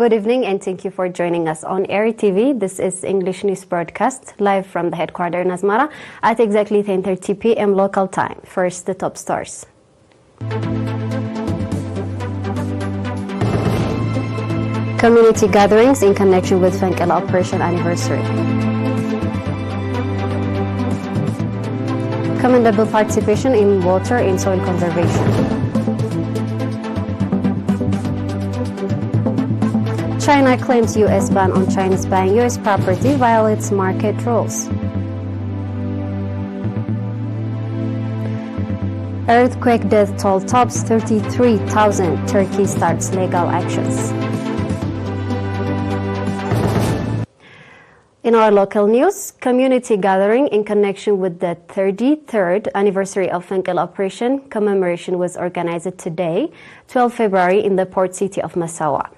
Good evening and thank you for joining us on ERi-TV. This is English news broadcast live from the headquarters in Asmara at exactly 10:30 p.m. local time. First, the top stars. Community gatherings in connection with Fenkel Operation anniversary. Commendable participation in water and soil conservation. China claims U.S. ban on Chinese buying U.S. property violates market rules. Earthquake death toll tops 33,000. Turkey starts legal actions. In our local news, community gathering in connection with the 33rd anniversary of Fenkel Operation commemoration was organized today, 12 February, in the port city of Massawa.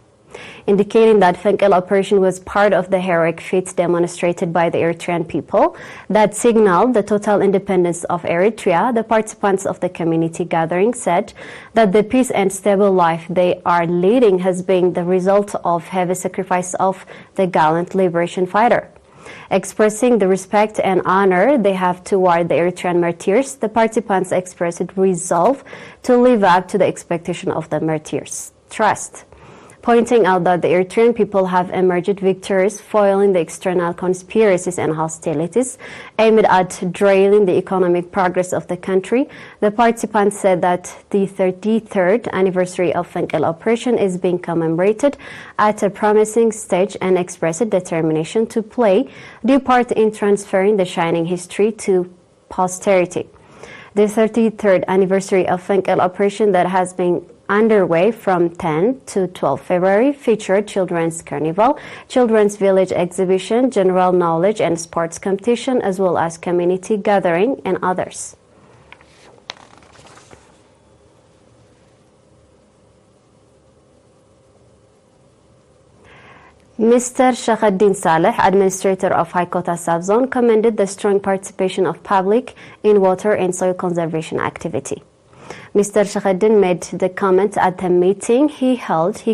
Indicating that Fenkel Operation was part of the heroic feat demonstrated by the Eritrean people that signaled the total independence of Eritrea, the participants of the community gathering said that the peace and stable life they are leading has been the result of heavy sacrifice of the gallant liberation fighter. Expressing the respect and honor they have toward the Eritrean martyrs, the participants expressed resolve to live up to the expectation of the martyrs' trust, pointing out that the Eritrean people have emerged victorious, foiling the external conspiracies and hostilities aimed at derailing the economic progress of the country. The participants said that the 33rd anniversary of Fenkel Operation is being commemorated at a promising stage and expressed determination to play their part in transferring the shining history to posterity. The 33rd anniversary of Fenkel Operation that has been underway from 10 to 12 February featured children's carnival, children's village exhibition, general knowledge and sports competition, as well as community gathering and others. Mr. Shakhaddin Saleh, administrator of Haikota Subzone, commended the strong participation of public in water and soil conservation activity. Mr. Shakhaddin made the comment at the meeting he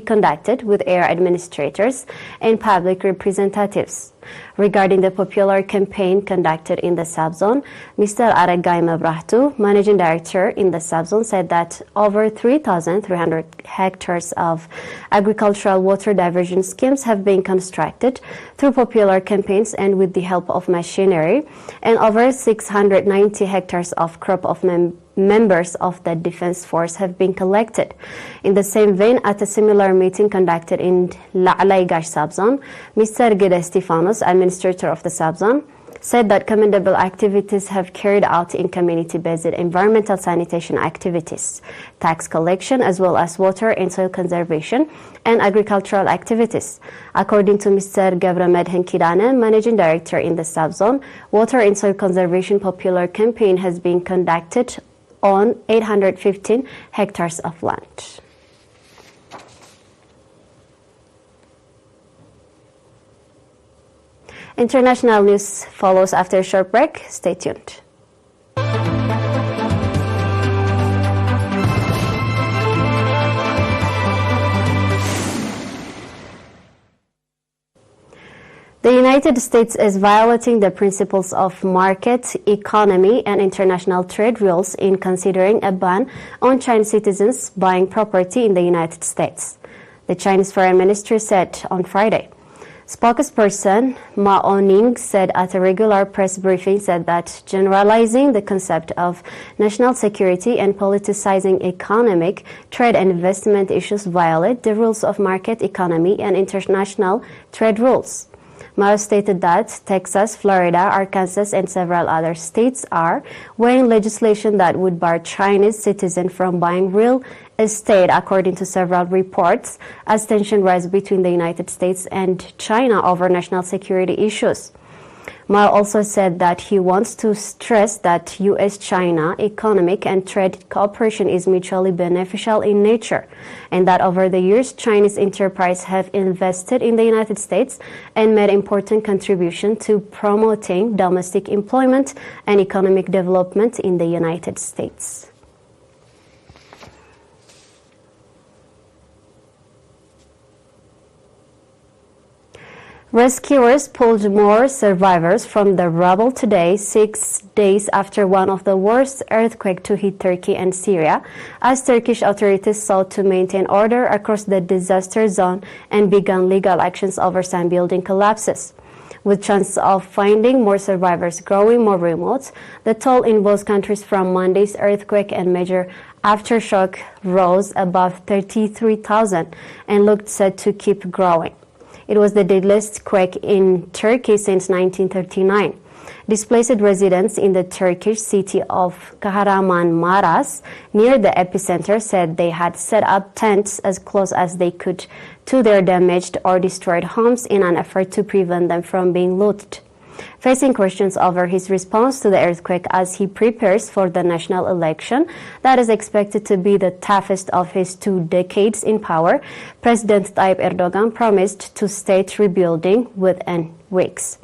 conducted with area administrators and public representatives. Regarding the popular campaign conducted in the subzone, Mr. Aragai Mabrahtu, managing director in the subzone, said that over 3,300 hectares of agricultural water diversion schemes have been constructed through popular campaigns and with the help of machinery, and over 690 hectares of crop of members of the defense force have been collected. In the same vein, at a similar meeting conducted in La'alaigash subzone, Mr. Gide Stefanos, administrator of the subzone, said that commendable activities have carried out in community-based environmental sanitation activities, tax collection, as well as water and soil conservation and agricultural activities. According to Mr. Gabramedhen Kidane, managing director in the subzone, water and soil conservation popular campaign has been conducted on 815 hectares of land. International news follows after a short break. Stay tuned. The United States is violating the principles of market economy and international trade rules in considering a ban on Chinese citizens buying property in the United States, the Chinese Foreign Ministry said on Friday. Spokesperson Mao Ning said at a regular press briefing that generalizing the concept of national security and politicizing economic, trade and investment issues violate the rules of market economy and international trade rules. Mao stated that Texas, Florida, Arkansas, and several other states are weighing legislation that would bar Chinese citizens from buying real estate, according to several reports, as tension rises between the United States and China over national security issues. Mao also said that he wants to stress that U.S.-China economic and trade cooperation is mutually beneficial in nature, and that over the years, Chinese enterprises have invested in the United States and made important contributions to promoting domestic employment and economic development in the United States. Rescuers pulled more survivors from the rubble today, 6 days after one of the worst earthquakes to hit Turkey and Syria, as Turkish authorities sought to maintain order across the disaster zone and began legal actions over some building collapses. With chances of finding more survivors growing more remote, the toll in both countries from Monday's earthquake and major aftershock rose above 33,000 and looked set to keep growing. It was the deadliest quake in Turkey since 1939. Displaced residents in the Turkish city of Kahramanmaraş, near the epicenter, said they had set up tents as close as they could to their damaged or destroyed homes in an effort to prevent them from being looted. Facing questions over his response to the earthquake as he prepares for the national election that is expected to be the toughest of his 2 decades in power, President Tayyip Erdogan promised to start rebuilding within weeks.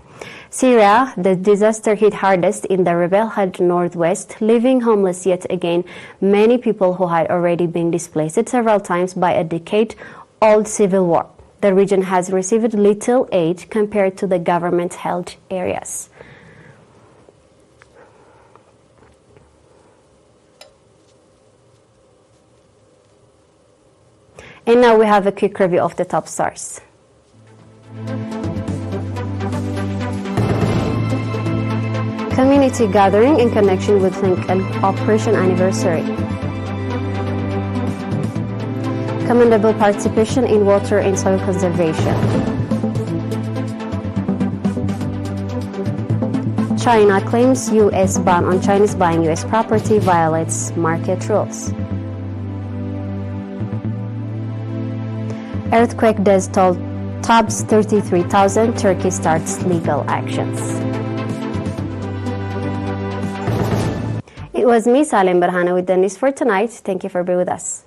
Syria, the disaster hit hardest in the rebel-held northwest, leaving homeless yet again many people who had already been displaced several times by a decade-old civil war. The region has received little aid compared to the government-held areas. And now we have a quick review of the top stars. Community gathering in connection with Lincoln Operation Anniversary. Commendable participation in water and soil conservation. China claims U.S. ban on Chinese buying U.S. property violates market rules. Earthquake deaths toll tops 33,000. Turkey starts legal actions. It was me, Salem Berhana, with the news for tonight. Thank you for being with us.